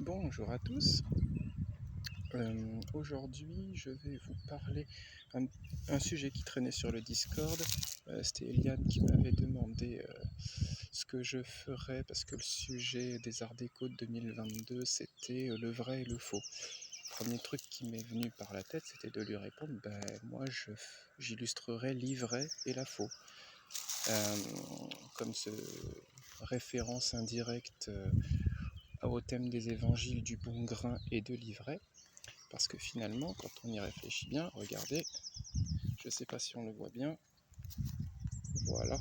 Bonjour à tous. Aujourd'hui, je vais vous parler un, un sujet qui traînait sur le Discord. C'était Eliane qui m'avait demandé ce que je ferais parce que le sujet des Arts Déco de 2022, c'était le vrai et le faux. Le premier truc qui m'est venu par la tête, c'était de lui répondre, moi j'illustrerais l'ivraie et la faux. Comme ce référence indirecte au thème des évangiles du bon grain et de l'ivraie. Parce que finalement, quand on y réfléchit bien, regardez, je ne sais pas si on le voit bien, voilà.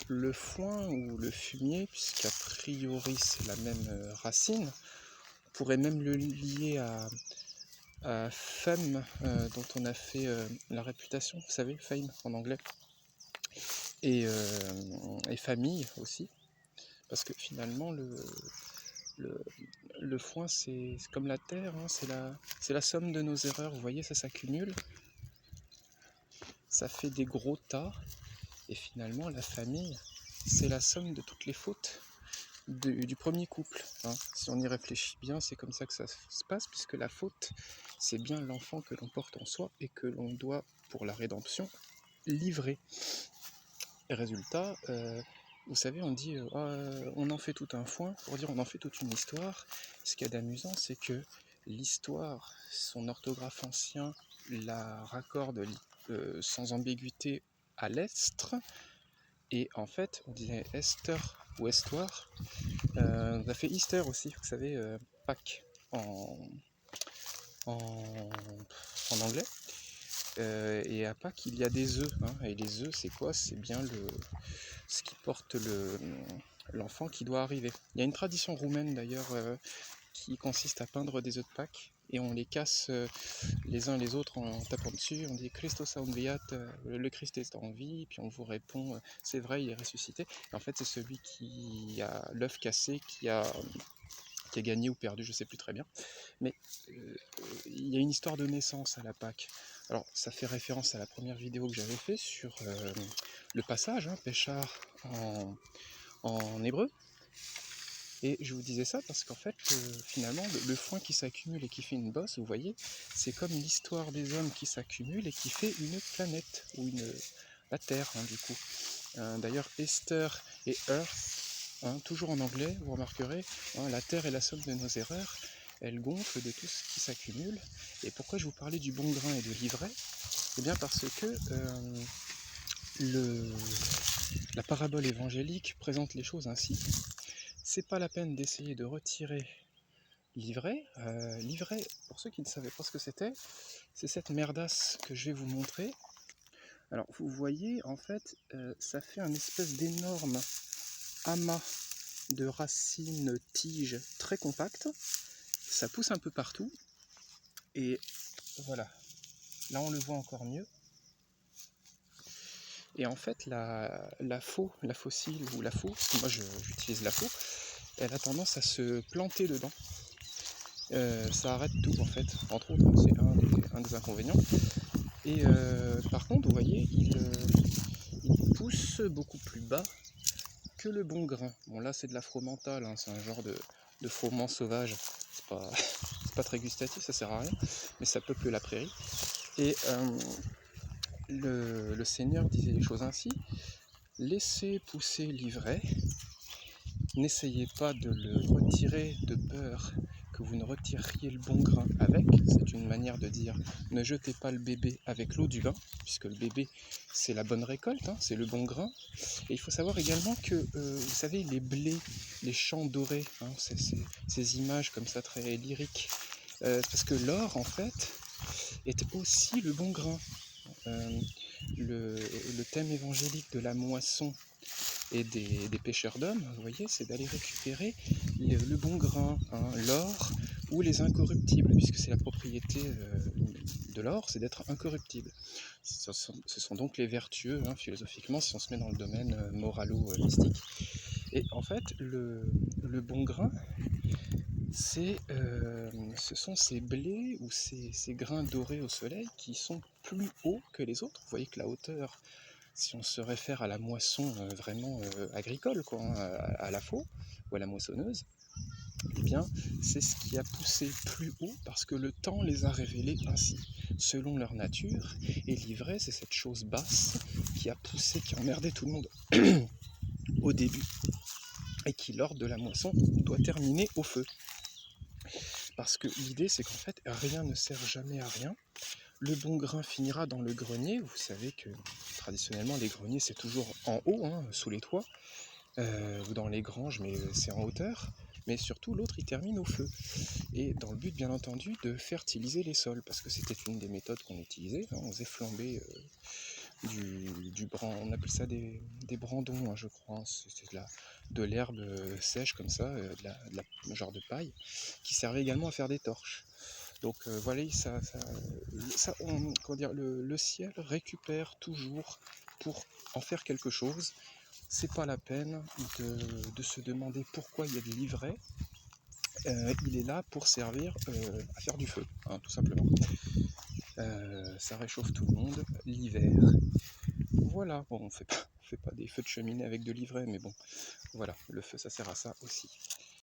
Le foin ou le fumier, puisqu'a priori c'est la même racine, on pourrait même le lier à femme, dont on a fait la réputation, vous savez, fame en anglais, et famille aussi, parce que finalement le, le foin c'est comme la terre, hein, c'est la somme de nos erreurs, vous voyez, ça s'accumule. Ça fait des gros tas, et finalement la famille, c'est la somme de toutes les fautes du premier couple. Hein. Si on y réfléchit bien, c'est comme ça que ça se passe, puisque la faute, c'est bien l'enfant que l'on porte en soi et que l'on doit, pour la rédemption, livrer. Et résultat, vous savez, on dit on en fait tout un foin, pour dire on en fait toute une histoire. Ce qu'il y a d'amusant, c'est que l'histoire, son orthographe ancien, la raccorde sans ambiguïté à l'estre, et en fait, on disait Esther ou Estoire. On a fait Easter aussi, vous savez, Pâques en, en, en anglais. Et à Pâques, il y a des œufs. Hein, et les œufs, c'est quoi? C'est bien ce qui porte l'enfant qui doit arriver. Il y a une tradition roumaine d'ailleurs qui consiste à peindre des œufs de Pâques et on les casse les uns les autres en tapant dessus. On dit Christos a unviat, le Christ est en vie, puis on vous répond c'est vrai, il est ressuscité. Et en fait, c'est celui qui a l'œuf cassé qui a gagné ou perdu, je sais plus très bien. Mais il y a une histoire de naissance à la Pâque. Alors, ça fait référence à la première vidéo que j'avais fait sur le passage, hein, Péchard en hébreu. Et je vous disais ça parce qu'en fait, finalement, le foin qui s'accumule et qui fait une bosse, vous voyez, c'est comme l'histoire des hommes qui s'accumulent et qui fait une planète, ou la Terre, hein, du coup. D'ailleurs, Esther et Earth, hein, toujours en anglais, vous remarquerez, hein, la Terre est la somme de nos erreurs, elle gonfle de tout ce qui s'accumule. Et pourquoi je vous parlais du bon grain et de l'ivraie? Eh bien parce que la parabole évangélique présente les choses ainsi. C'est pas la peine d'essayer de retirer l'ivraie. L'ivraie, pour ceux qui ne savaient pas ce que c'était, c'est cette merdasse que je vais vous montrer. Alors, vous voyez, en fait, ça fait un espèce d'énorme amas de racines, tiges très compactes. Ça pousse un peu partout. Et voilà, là on le voit encore mieux. Et en fait, la fossile ou la faux, parce que moi j'utilise la faux, elle a tendance à se planter dedans. Ça arrête tout en fait, entre autres, hein, c'est un des inconvénients. Et par contre, vous voyez, il pousse beaucoup plus bas que le bon grain. Bon là c'est de l'afro-mental, hein, c'est un genre de froment sauvage, c'est pas très gustatif, ça sert à rien, mais ça peuple la prairie. Et le Seigneur disait les choses ainsi: laissez pousser l'ivraie, n'essayez pas de le retirer de peur que vous ne retiriez le bon grain avec. C'est une manière de dire ne jetez pas le bébé avec l'eau du bain, puisque le bébé c'est la bonne récolte, hein, c'est le bon grain. Et il faut savoir également que, vous savez, les blés, les champs dorés, hein, ces images comme ça très lyriques, parce que l'or en fait est aussi le bon grain. Le thème évangélique de la moisson et des pêcheurs d'hommes, vous voyez, c'est d'aller récupérer le bon grain, hein, l'or ou les incorruptibles, puisque c'est la propriété de l'or, c'est d'être incorruptible. Ce sont donc les vertueux, hein, philosophiquement, si on se met dans le domaine moralo-mystique. Et en fait, le bon grain, ce sont ces blés ou ces grains dorés au soleil qui sont plus hauts que les autres. Vous voyez que la hauteur, si on se réfère à la moisson vraiment agricole, quoi, hein, à la faux ou à la moissonneuse, eh bien, c'est ce qui a poussé plus haut parce que le temps les a révélés ainsi, selon leur nature. Et l'ivraie, c'est cette chose basse qui a poussé, qui a emmerdé tout le monde au début et qui, lors de la moisson, doit terminer au feu. Parce que l'idée, c'est qu'en fait, rien ne sert jamais à rien. Le bon grain finira dans le grenier. Vous savez que traditionnellement, les greniers, c'est toujours en haut, hein, sous les toits, ou dans les granges, mais c'est en hauteur. Mais surtout, l'autre, il termine au feu. Et dans le but, bien entendu, de fertiliser les sols, parce que c'était une des méthodes qu'on utilisait. Hein, on faisait flamber on appelle ça des brandons, hein, je crois. Hein, c'est de l'herbe sèche comme ça, genre de paille, qui servait également à faire des torches. Donc voilà, comment dire, le ciel récupère toujours pour en faire quelque chose. C'est pas la peine de se demander pourquoi il y a de l'ivraie. Il est là pour servir à faire du feu, hein, tout simplement. Ça réchauffe tout le monde l'hiver. Voilà, bon, on fait pas des feux de cheminée avec de l'ivraie, mais bon, voilà, le feu ça sert à ça aussi.